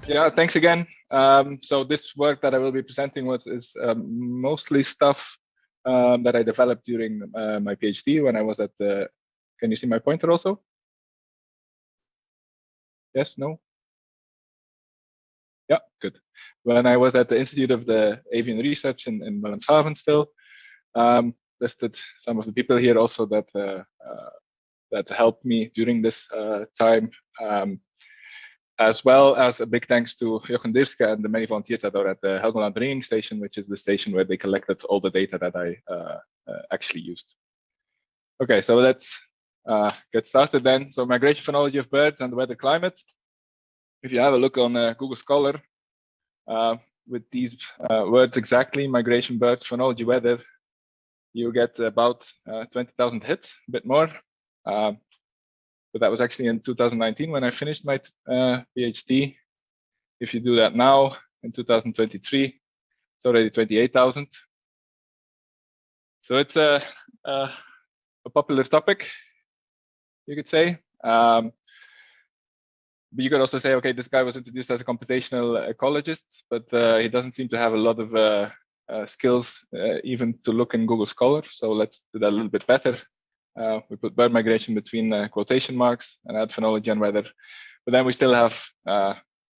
Yeah, thanks again. So this work that I will be presenting is mostly stuff that I developed during my PhD when I was at the, can you see my pointer also? Yes, no? Yeah, good. When I was at the Institute of the Avian Research in Wilhelmshaven still, listed some of the people here also that that helped me during this time, as well as a big thanks to Jochen Dirske and the many volunteers that are at the Helgoland Ringing Station, which is the station where they collected all the data that I actually used. Okay, so let's get started then. So migration phenology of birds and the weather climate. If you have a look on Google Scholar, with these words exactly, migration, birds, phenology, weather, you get about 20,000 hits, a bit more. But that was actually in 2019 when I finished my PhD. If you do that now in 2023, it's already 28,000. So it's a popular topic, you could say. But you could also say, okay, this guy was introduced as a computational ecologist, but he doesn't seem to have a lot of skills even to look in Google Scholar. So let's do that a little bit better. We put bird migration between quotation marks and add phenology and weather, but then we still have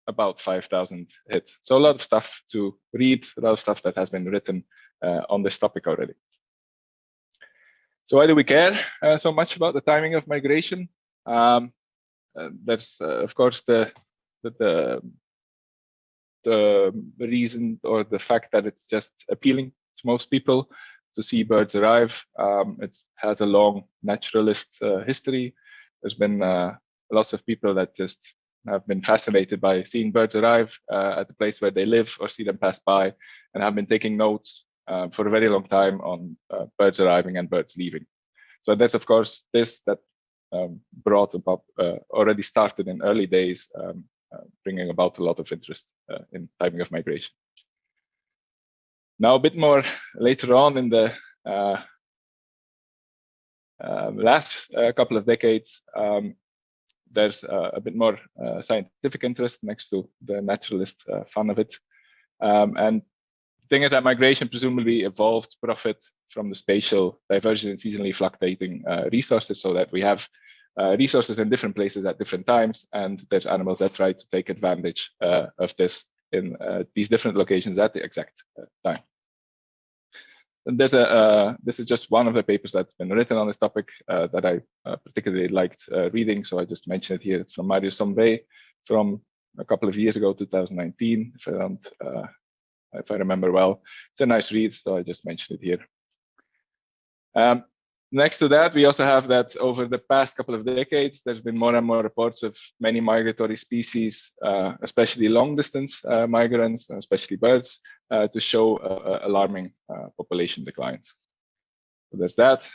about 5,000 hits. So a lot of stuff to read, a lot of stuff that has been written on this topic already. So why do we care so much about the timing of migration? There's of course the reason or the fact that it's just appealing to most people to see birds arrive. It has a long naturalist history. There's been lots of people that just have been fascinated by seeing birds arrive at the place where they live or see them pass by, and have been taking notes for a very long time on birds arriving and birds leaving. So that's of course this that brought about, already started in early days, bringing about a lot of interest in timing of migration. Now, a bit more later on in the last couple of decades, there's a bit more scientific interest next to the naturalist fun of it. And the thing is that migration presumably evolved to profit from the spatial divergent and seasonally fluctuating resources, so that we have resources in different places at different times, and there's animals that try to take advantage of this in these different locations at the exact time. And there's this is just one of the papers that's been written on this topic that I particularly liked reading, so I just mentioned it here. It's from Mario Sombre from a couple of years ago, 2019, if I remember well. It's a nice read, so I just mentioned it here. Next to that, we also have that over the past couple of decades, there's been more and more reports of many migratory species, especially long-distance migrants, especially birds, to show alarming population declines. So there's that.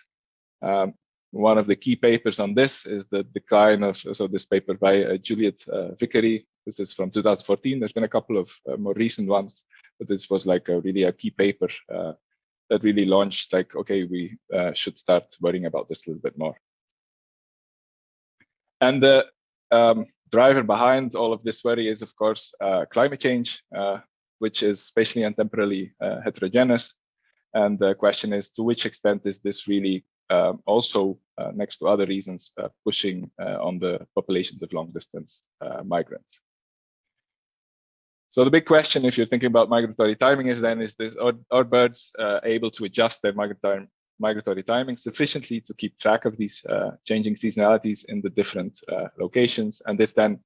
One of the key papers on this is the decline of, so this paper by Juliet Vickery. This is from 2014. There's been a couple of more recent ones, but this was like really a key paper that really launched, like, okay, we should start worrying about this a little bit more. And the driver behind all of this worry is, of course, climate change, which is spatially and temporally heterogeneous. And the question is, to which extent is this really also, next to other reasons, pushing on the populations of long-distance migrants? So the big question, if you're thinking about migratory timing, is then, are birds able to adjust their migratory timing sufficiently to keep track of these changing seasonalities in the different locations? And this then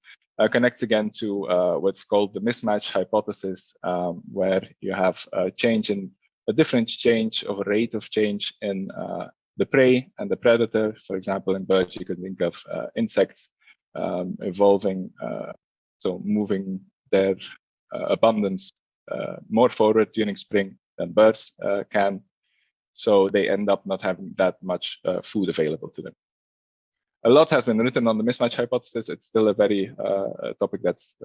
connects again to what's called the mismatch hypothesis, where you have a different change of a rate of change in the prey and the predator. For example, in birds, you could think of insects evolving, so moving their abundance more forward during spring than birds can. So they end up not having that much food available to them. A lot has been written on the mismatch hypothesis. It's still a very topic that's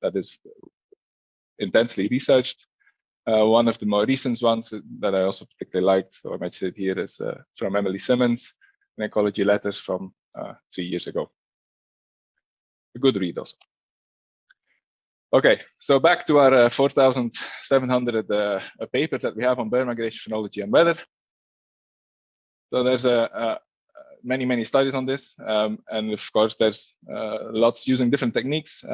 that is intensely researched. One of the more recent ones that I also particularly liked, so I mentioned it here, is from Emily Simmons, in Ecology Letters from 3 years ago. A good read also. Okay, so back to our 4,700 papers that we have on bird migration, phenology, and weather. So there's many studies on this, and of course there's lots using different techniques,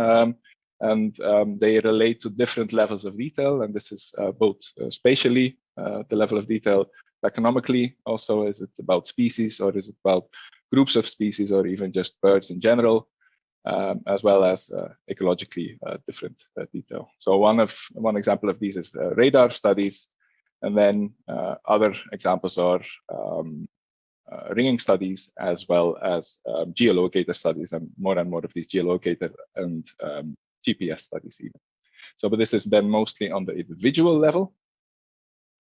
and they relate to different levels of detail, and this is both spatially, the level of detail, taxonomically, also is it about species, or is it about groups of species, or even just birds in general, as well as ecologically different detail. So one example of these is radar studies, and then other examples are ringing studies, as well as geolocator studies, and more of these geolocator and GPS studies even. So, but this has been mostly on the individual level,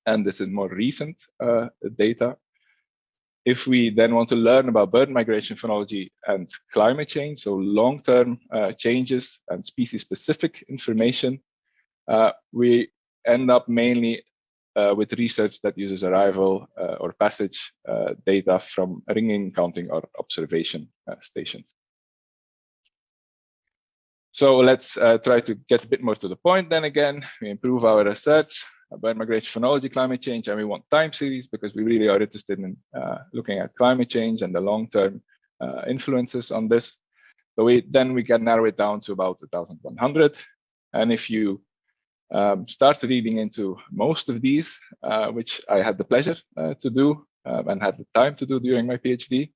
and this is more recent data. If we then want to learn about bird migration, phenology, and climate change, so long-term changes and species-specific information, we end up mainly with research that uses arrival or passage data from ringing, counting, or observation stations. So let's try to get a bit more to the point then again. We improve our research about migration, phenology, climate change, and we want time series because we really are interested in looking at climate change and the long-term influences on this. So we can narrow it down to about 1,100. And if you start reading into most of these, which I had the pleasure to do and had the time to do during my PhD,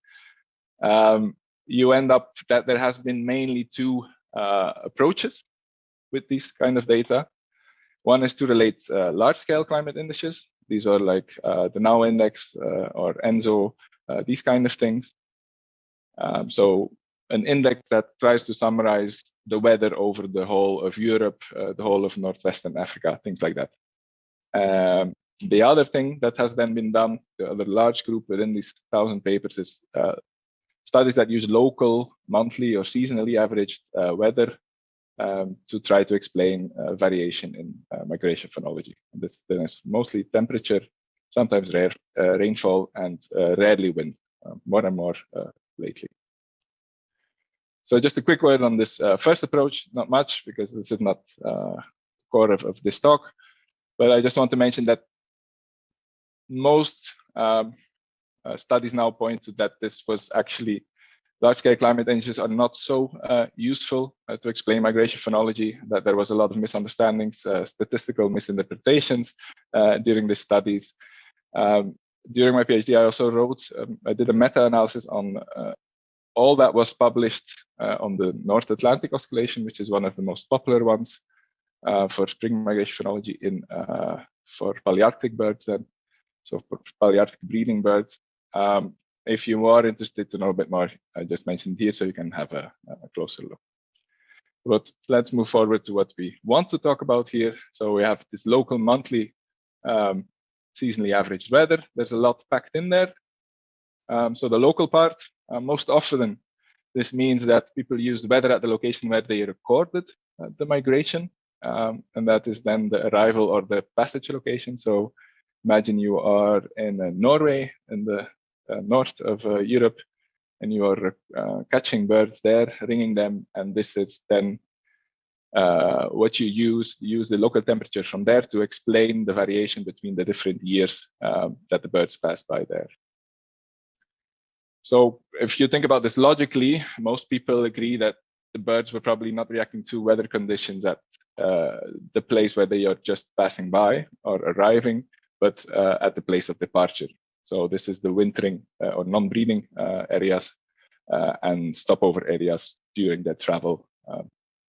you end up that there has been mainly two approaches with these kind of data. One is to relate large-scale climate indices. These are like the NOW index or ENSO, these kind of things. So an index that tries to summarize the weather over the whole of Europe, the whole of Northwestern Africa, things like that. The other thing that has then been done, the other large group within these 1,000 papers, is studies that use local, monthly, or seasonally averaged weather to try to explain variation in migration phenology. And this then is mostly temperature, sometimes rare rainfall, and rarely wind, more and more lately. So just a quick word on this first approach, not much, because this is not core of this talk, but I just want to mention that most studies now point to that this was actually large-scale climate indices are not so useful to explain migration phenology, that there was a lot of misunderstandings, statistical misinterpretations during the studies. During my PhD, I also wrote, I did a meta-analysis on all that was published on the North Atlantic oscillation, which is one of the most popular ones for spring migration phenology for palearctic birds, and so for palearctic breeding birds. If you are interested to know a bit more, I just mentioned here, so you can have a closer look. But let's move forward to what we want to talk about here. So we have this local monthly seasonally averaged weather. There's a lot packed in there. So the local part, most often this means that people use the weather at the location where they recorded the migration, and that is then the arrival or the passage location. So imagine you are in Norway, in the north of Europe, and you are catching birds there, ringing them, and this is then what you use the local temperature from there to explain the variation between the different years that the birds pass by there. So if you think about this logically, most people agree that the birds were probably not reacting to weather conditions at the place where they are just passing by or arriving, but at the place of departure. So this is the wintering or non-breeding areas and stopover areas during their travel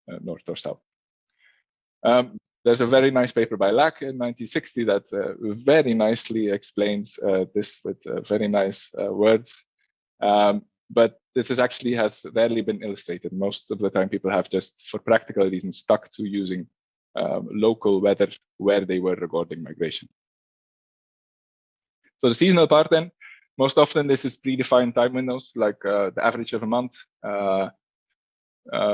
north or south. There's a very nice paper by Lack in 1960 that very nicely explains this with very nice words. But this is actually has rarely been illustrated. Most of the time people have just, for practical reasons, stuck to using local weather where they were recording migration. So the seasonal part then, most often this is predefined time windows, like the average of a month.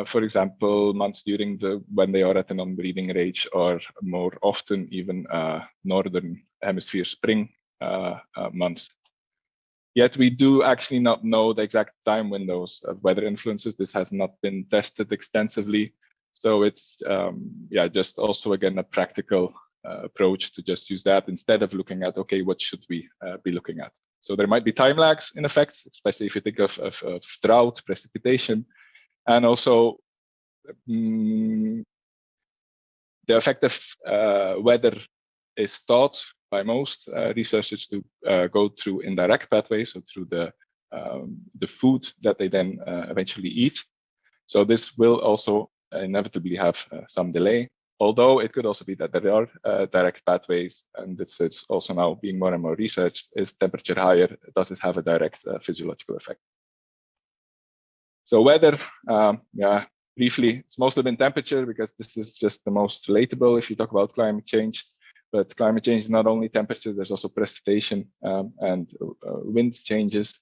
For example, months during when they are at the non-breeding range, or more often even northern hemisphere spring months. Yet we do actually not know the exact time windows of weather influences. This has not been tested extensively. So it's just also again a practical approach to just use that instead of looking at, okay, what should we be looking at? So there might be time lags in effect, especially if you think of drought, precipitation, and also the effect of weather is thought by most researchers to go through indirect pathways, so through the food that they then eventually eat. So this will also inevitably have some delay, although it could also be that there are direct pathways, and it's also now being more and more researched. Is temperature higher, does this have a direct physiological effect? So weather, briefly, it's mostly been temperature, because this is just the most relatable if you talk about climate change. But climate change is not only temperature, there's also precipitation and wind changes.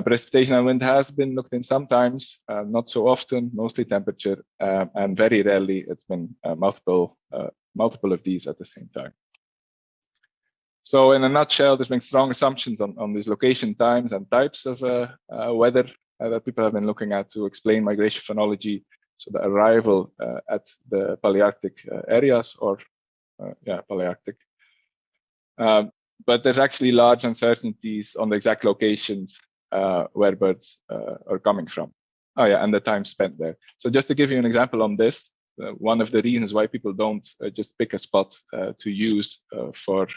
Precipitation and wind has been looked in sometimes, not so often, mostly temperature, and very rarely it's been multiple of these at the same time. So in a nutshell, there's been strong assumptions on these location, times, and types of weather that people have been looking at to explain migration phenology, so the arrival at the palearctic areas, or palearctic. But there's actually large uncertainties on the exact locations where birds are coming from. Oh yeah, and the time spent there. So just to give you an example on this, one of the reasons why people don't just pick a spot to use for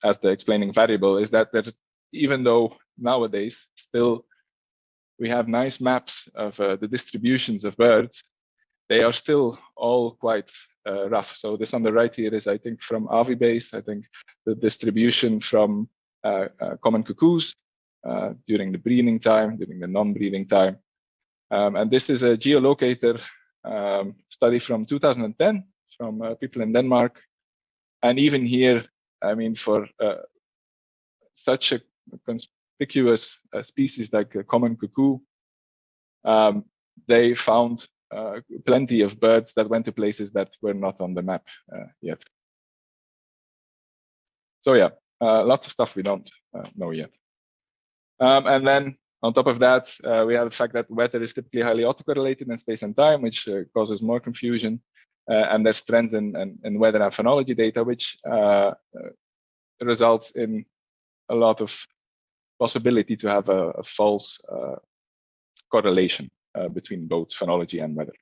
as the explaining variable is that there's, even though nowadays still we have nice maps of the distributions of birds, they are still all quite rough. So this on the right here is, I think, from Avibase, I think the distribution from common cuckoos during the breeding time, during the non-breeding time. And this is a geolocator study from 2010 from people in Denmark. And even here, I mean, for such a conspicuous species like a common cuckoo, they found plenty of birds that went to places that were not on the map yet. So yeah, lots of stuff we don't know yet. And then on top of that, we have the fact that weather is typically highly autocorrelated in space and time, which causes more confusion. And there's trends in weather and phenology data, which results in a lot of possibility to have a false correlation between both phenology and weather.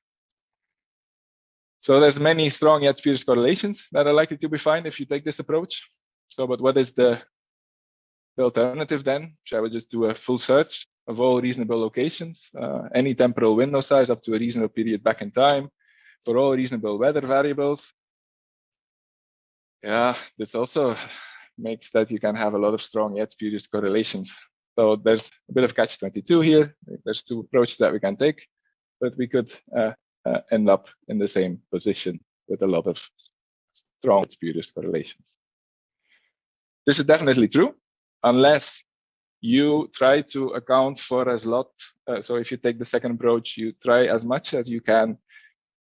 So there's many strong yet spurious correlations that are likely to be found if you take this approach. So, but what is the alternative then? Shall we just do a full search of all reasonable locations, any temporal window size up to a reasonable period back in time, for all reasonable weather variables? Yeah, this also makes that you can have a lot of strong yet spurious correlations. So there's a bit of catch-22 here. There's two approaches that we can take, but we could end up in the same position with a lot of strong spurious correlations. This is definitely true, unless you try to account for as lot. So if you take the second approach, you try as much as you can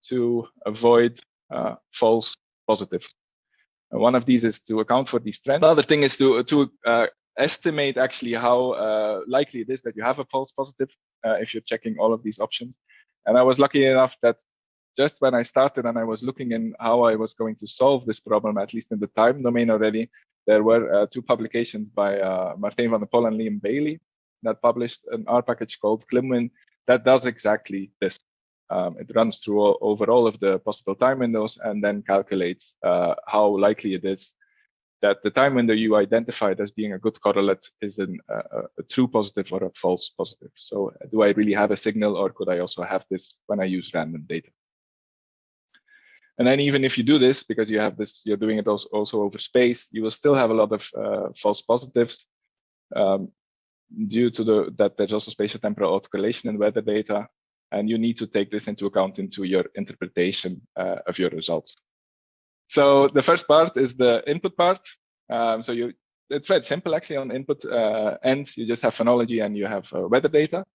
to avoid false positives. And one of these is to account for these trends. The other thing is to estimate actually how likely it is that you have a false positive if you're checking all of these options. And I was lucky enough that just when I started and I was looking in how I was going to solve this problem, at least in the time domain already, there were two publications by Martijn van der Pol and Liam Bailey that published an R package called Climwin that does exactly this. It runs through over all of the possible time windows and then calculates how likely it is that the time window you identified as being a good correlate is a true positive or a false positive. So do I really have a signal, or could I also have this when I use random data? And then even if you do this, because you have this, you're doing it also over space, you will still have a lot of false positives due to that there's also spatial temporal autocorrelation in weather data. And you need to take this into account into your interpretation of your results. So the first part is the input part. So it's very simple actually on input end. You just have phenology and you have weather data.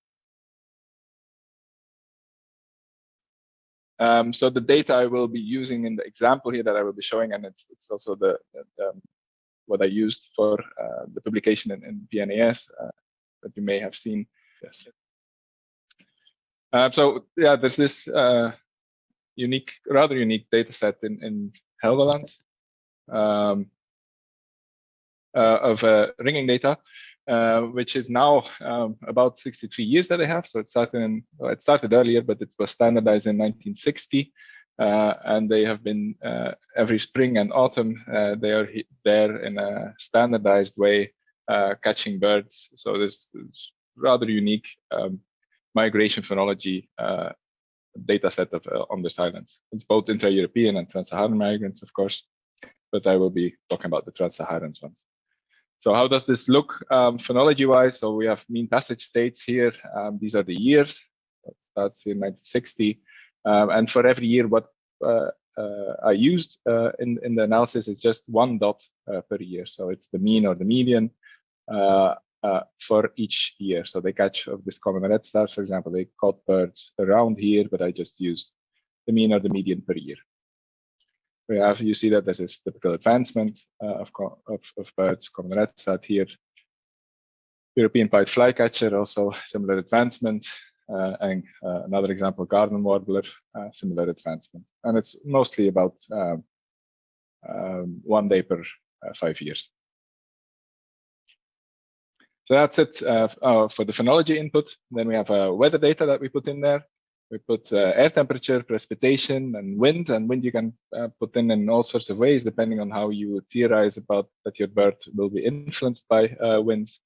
So the data I will be using in the example here that I will be showing, and it's also what I used for the publication in PNAS that you may have seen. Yes. So yeah, there's this rather unique data set in Helgoland of ringing data, which is now about 63 years that they have. So it started earlier, but it was standardized in 1960. And they have been every spring and autumn, they are there in a standardized way, catching birds. So this rather unique migration phenology data set of on this island. It's both intra-European and trans-Saharan migrants, of course, but I will be talking about the trans-Saharan ones. So how does this look phenology-wise? So we have mean passage dates here. These are the years. It starts in 1960. And for every year, what I used in the analysis is just one dot per year. So it's the mean or the median for each year. So they catch of this common red star, for example, they caught birds around here, but I just used the mean or the median per year. You see that this is typical advancement of birds, common red star here. European pied flycatcher, also similar advancement. And another example, garden warbler, similar advancement. And it's mostly about 1 day per 5 years. So that's it for the phenology input. Then we have weather data that we put in there. We put air temperature, precipitation, and wind. And wind you can put in all sorts of ways, depending on how you theorize about that your bird will be influenced by winds.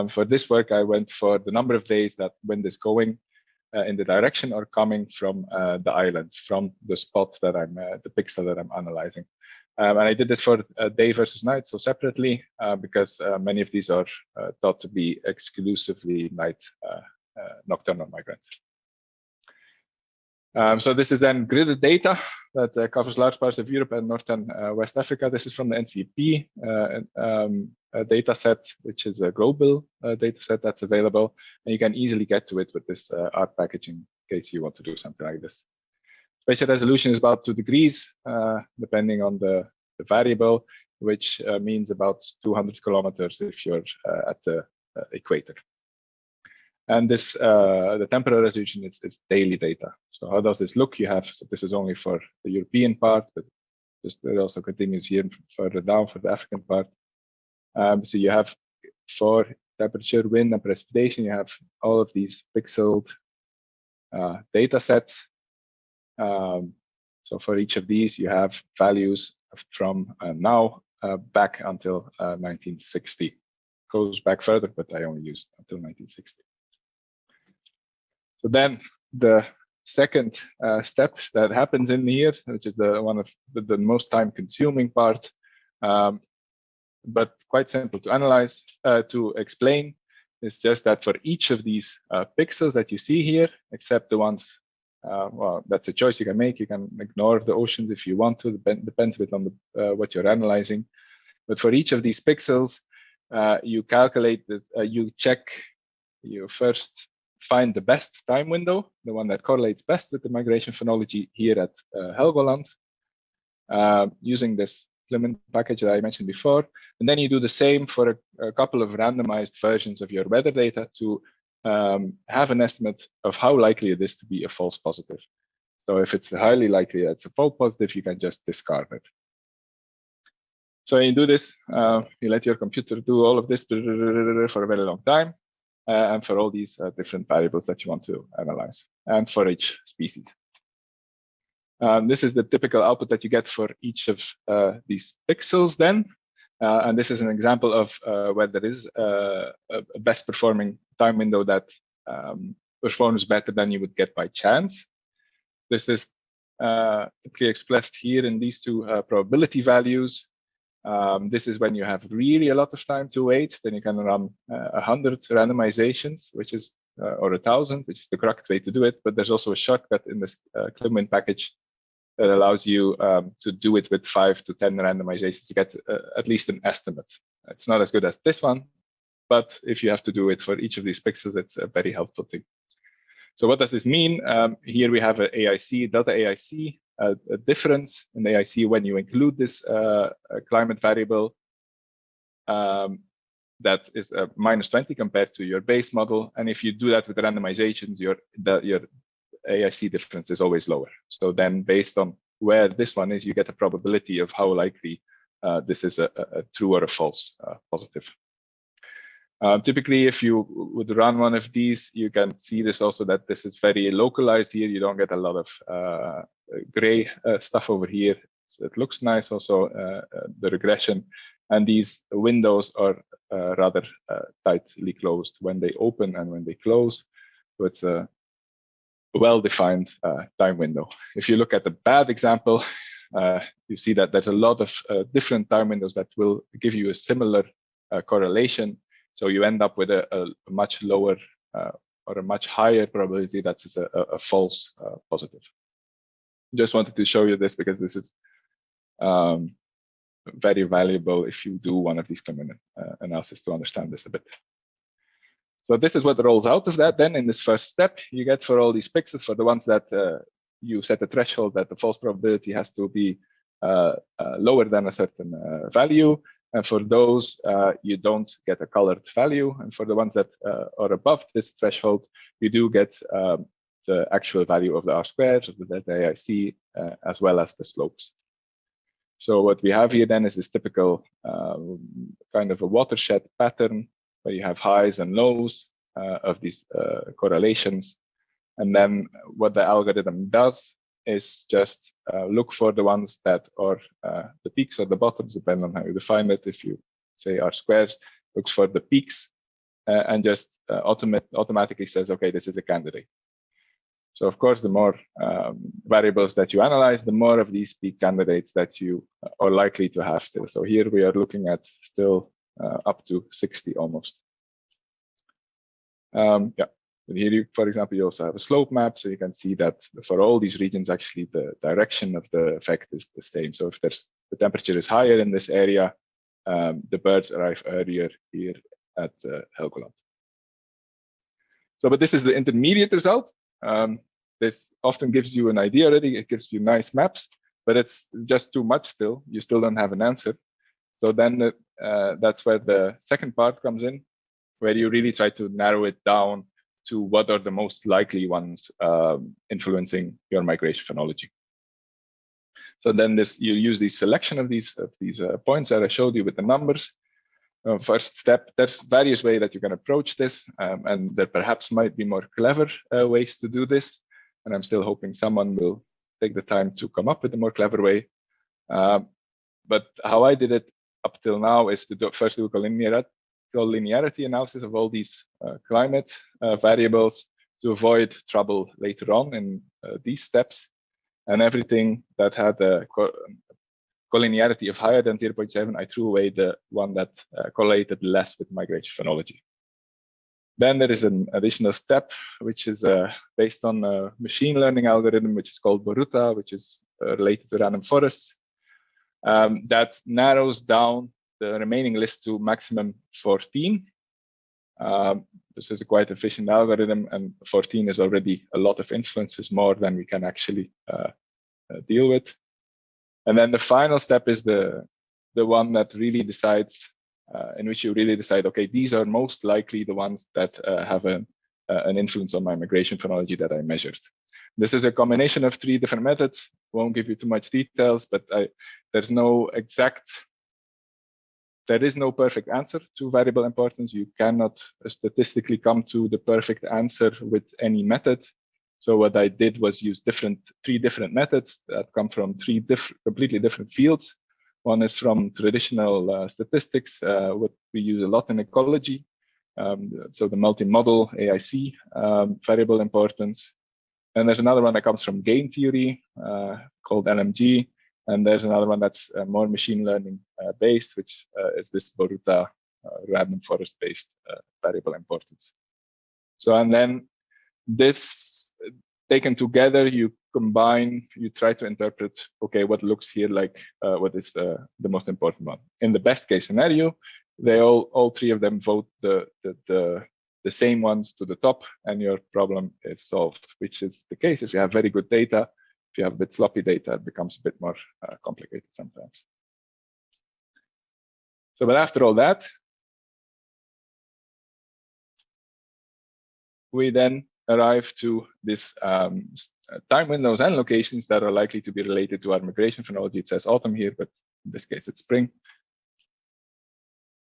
For this work, I went for the number of days that wind is going in the direction or coming from the island, from the spot that the pixel that I'm analyzing. And I did this for day versus night, so separately, because many of these are thought to be exclusively nocturnal migrants. So this is then gridded data that covers large parts of Europe and North and West Africa. This is from the NCP data set, which is a global data set that's available. And you can easily get to it with this ARC packaging in case you want to do something like this. Spatial resolution is about 2 degrees, depending on the variable, which means about 200 kilometers if you're at the equator. And this, the temporal resolution is daily data. So how does this look? So this is only for the European part, but it also continues here further down for the African part. So you have for temperature, wind, and precipitation, you have all of these pixeled data sets. So for each of these, you have values from now back until 1960. Goes back further, but I only used until 1960. So then the second step that happens in here, which is one of the most time-consuming part, but quite simple to analyze, to explain, is just that for each of these pixels that you see here, except the ones, well, that's a choice you can make. You can ignore the oceans if you want to. Depends a bit on what you're analyzing. But for each of these pixels, you calculate that you first find the best time window, the one that correlates best with the migration phenology here at Helgoland, using this Clement package that I mentioned before. And then you do the same for a couple of randomized versions of your weather data to have an estimate of how likely it is to be a false positive. So if it's highly likely that it's a false positive, you can just discard it. So you do this, you let your computer do all of this for a very long time. And for all these different variables that you want to analyze, and for each species. This is the typical output that you get for each of these pixels then. And this is an example of where there is a best performing time window that performs better than you would get by chance. This is typically expressed here in these two probability values. This is when you have really a lot of time to wait, then you can run 100 randomizations, which is, or 1,000, which is the correct way to do it. But there's also a shortcut in this Clement package that allows you to do it with 5 to 10 randomizations to get at least an estimate. It's not as good as this one, but if you have to do it for each of these pixels, it's a very helpful thing. So what does this mean? Here we have an AIC, delta AIC, a difference in the AIC when you include this climate variable that is -20 compared to your base model. And if you do that with randomizations, your AIC difference is always lower. So then based on where this one is, you get a probability of how likely this is a true or a false positive. Typically, if you would run one of these, you can see this also that this is very localized here. You don't get a lot of gray stuff over here. So it looks nice also, the regression. And these windows are rather tightly closed when they open and when they close. So it's a well-defined time window. If you look at the bad example, you see that there's a lot of different time windows that will give you a similar correlation. So you end up with a much lower or a much higher probability that is a false positive. Just wanted to show you this because this is very valuable if you do one of these climate analysis to understand this a bit. So this is what rolls out of that. Then in this first step, you get for all these pixels, for the ones that you set a threshold that the false probability has to be lower than a certain value. And for those, you don't get a colored value. And for the ones that are above this threshold, you do get the actual value of the R-squares, of the delta AIC, as well as the slopes. So what we have here then is this typical kind of a watershed pattern where you have highs and lows of these correlations. And then what the algorithm does is just look for the ones that are the peaks or the bottoms, depending on how you define it. If you say R-squares, looks for the peaks and just automatically says, okay, this is a candidate. So of course, the more variables that you analyze, the more of these peak candidates that you are likely to have still. So here we are looking at still up to 60 almost. Yeah. And here, you, for example, you also have a slope map, so you can see that for all these regions, actually the direction of the effect is the same. So if there's the temperature is higher in this area, the birds arrive earlier here at Helgoland. So, but this is the intermediate result. This often gives you an idea already. It gives you nice maps, but it's just too much still. You still don't have an answer. So then that's where the second part comes in, where you really try to narrow it down to what are the most likely ones influencing your migration phenology. So then you use the selection of these points that I showed you with the numbers. First step, there's various ways that you can approach this, and there perhaps might be more clever ways to do this. And I'm still hoping someone will take the time to come up with a more clever way. But how I did it up till now is to first do a linearity analysis of all these climate variables to avoid trouble later on in these steps. And everything that had a collinearity of higher than 0.7, I threw away the one that correlated less with migration phenology. Then there is an additional step, which is based on a machine learning algorithm, which is called Boruta, which is related to random forests, that narrows down the remaining list to maximum 14. This is a quite efficient algorithm, and 14 is already a lot of influences, more than we can actually deal with. And then the final step is the one that really decides, in which you really decide, okay, these are most likely the ones that have an influence on my migration phenology that I measured. This is a combination of 3 different methods. Won't give you too much details, but there's no exact. There is no perfect answer to variable importance. You cannot statistically come to the perfect answer with any method. So what I did was use 3 different methods that come from 3 completely different fields. One is from traditional statistics, what we use a lot in ecology. So the multi-model AIC, variable importance. And there's another one that comes from game theory called LMG. And there's another one that's more machine learning based, which is this Boruta random forest based variable importance. So, and then this taken together, you combine, you try to interpret, okay, what looks here like what is the most important one. In the best case scenario, they all 3 of them vote the the same ones to the top, and your problem is solved, which is the case if you have very good data. If you have a bit sloppy data, it becomes a bit more complicated sometimes. So, but after all that, we then arrive to this time windows and locations that are likely to be related to our migration phenology. It says autumn here, but in this case, it's spring.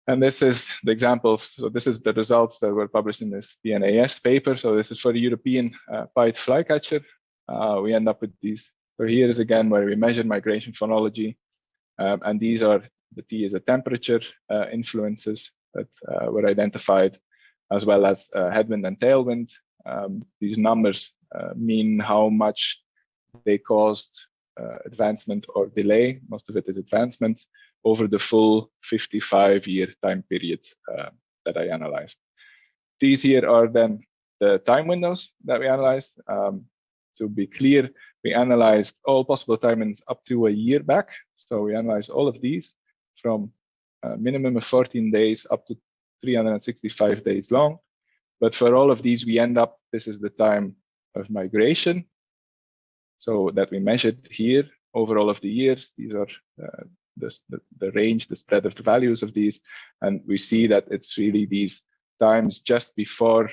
And this is the examples. So this is the results that were published in this PNAS paper. So this is for the European pied flycatcher. We end up with these. So here is again where we measure migration phenology. And these are, the T is a temperature influences that were identified, as well as headwind and tailwind. These numbers mean how much they caused advancement or delay. Most of it is advancement over the full 55-year time period that I analyzed. These here are then the time windows that we analyzed. To be clear, we analyzed all possible time windows up to a year back. So we analyzed all of these from a minimum of 14 days up to 365 days long. But for all of these, we end up, this is the time of migration. So that we measured here over all of the years. These are the range, the spread of the values of these. And we see that it's really these times just before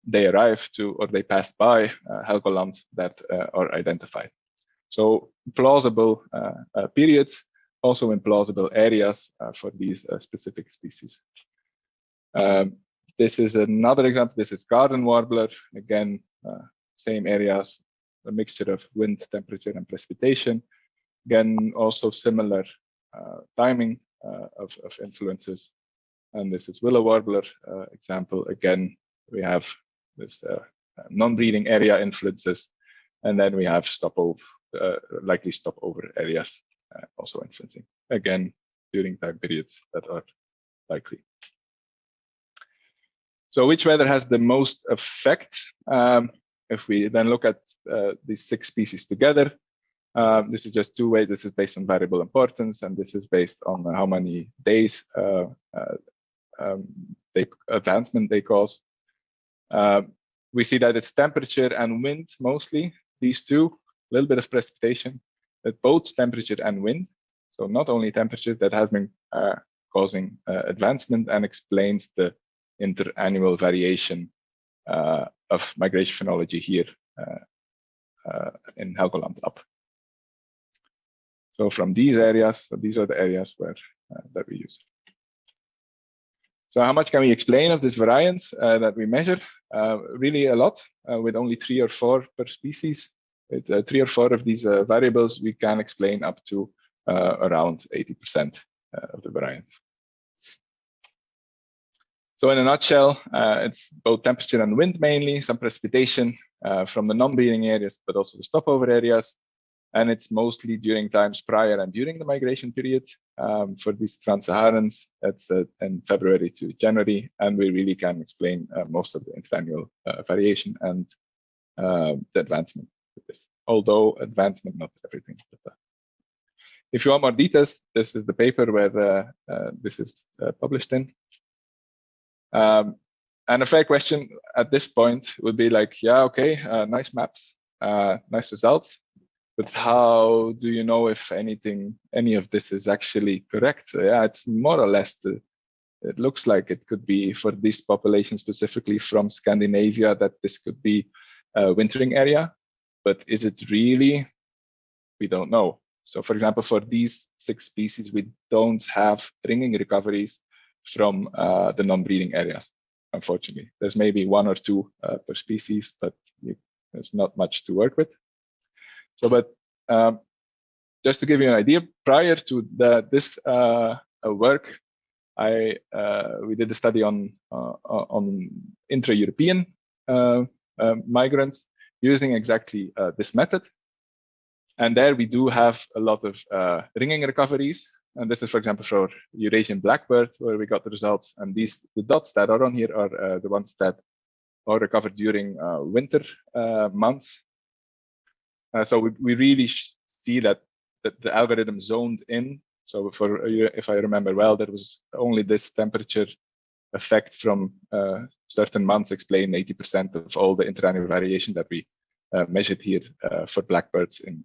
they arrive to, or they passed by Helgoland that are identified. So plausible periods, also in plausible areas for these specific species. This is another example. This is garden warbler. Again, same areas, a mixture of wind, temperature, and precipitation. Again, also similar timing of influences. And this is willow warbler example. Again, we have this non-breeding area influences, and then we have likely stopover areas also influencing. Again, during time periods that are likely. So which weather has the most effect? If we then look at these 6 species together, this is just 2 ways. This is based on variable importance, and this is based on how many days advancement they cause. We see that it's temperature and wind mostly, these 2, a little bit of precipitation, but both temperature and wind. So not only temperature that has been causing advancement and explains the interannual variation of migration phenology here in Helgoland up. So from these areas, so these are the areas where that we use. So how much can we explain of this variance that we measure? Really a lot, with only 3 or 4 per species. With 3 or 4 of these variables, we can explain up to around 80% of the variance. So in a nutshell, it's both temperature and wind mainly, some precipitation from the non-breeding areas, but also the stopover areas. And it's mostly during times prior and during the migration period. For these trans-Saharans, it's in February to January, and we really can explain most of the interannual variation and the advancement with this. Although advancement, not everything. But, if you want more details, this is the paper where this is published in. And a fair question at this point would be like, yeah, okay, nice maps, nice results. But how do you know if any of this is actually correct? Yeah, it's more or less it looks like it could be for this population specifically from Scandinavia, that this could be a wintering area. But is it really? We don't know. So for example, for these 6 species, we don't have ringing recoveries from the non-breeding areas, unfortunately. There's maybe 1 or 2 per species, but there's not much to work with. So, but just to give you an idea, prior to this work, we did a study on intra-European migrants using exactly this method. And there we do have a lot of ringing recoveries. And this is, for example, for Eurasian blackbird, where we got the results. And the dots that are on here are the ones that are recovered during winter months. So we really see that the algorithm zoned in. So if I remember well, there was only this temperature effect from certain months explain 80% of all the interannual variation that we measured here for blackbirds in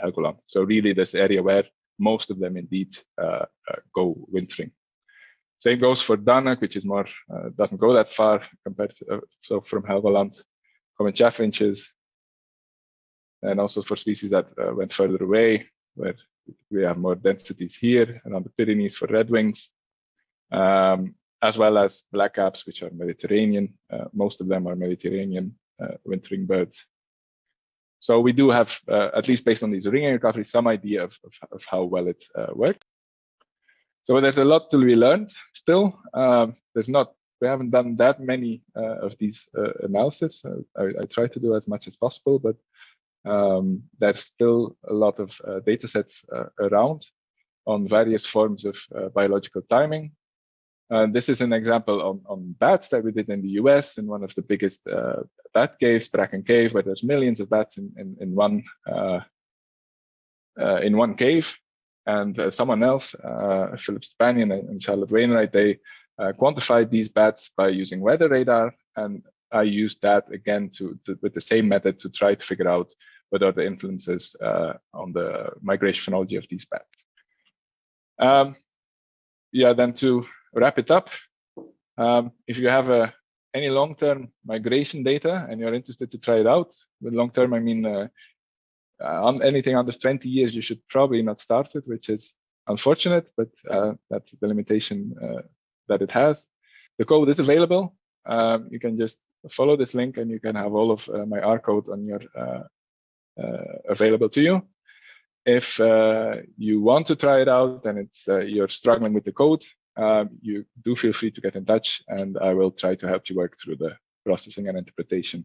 Helgoland. So really this area where most of them indeed go wintering. Same goes for Danak, which is more, doesn't go that far compared to, so from Helgoland, common chaffinches, and also for species that went further away, where we have more densities here around the Pyrenees for redwings, as well as blackcaps, which are Mediterranean. Most of them are Mediterranean wintering birds. So we do have, at least based on these ringing recoveries, some idea of how well it works. So there's a lot to be learned still. We haven't done that many of these analysis. I try to do as much as possible, but there's still a lot of data sets around on various forms of biological timing. This is an example on bats that we did in the US in one of the biggest bat caves, Bracken Cave, where there's millions of bats in one cave. And someone else, Philip Spanian and Charlotte Wainwright, they quantified these bats by using weather radar, and I used that again with the same method to try to figure out what are the influences on the migration phenology of these bats. Then to wrap it up, if you have any long-term migration data and you're interested to try it out, with long-term I mean on anything under 20 years, you should probably not start it, which is unfortunate, but that's the limitation that it has. The code is available. You can just follow this link and you can have all of my R code on your available to you. If you want to try it out and it's you're struggling with the code, you do feel free to get in touch, and I will try to help you work through the processing and interpretation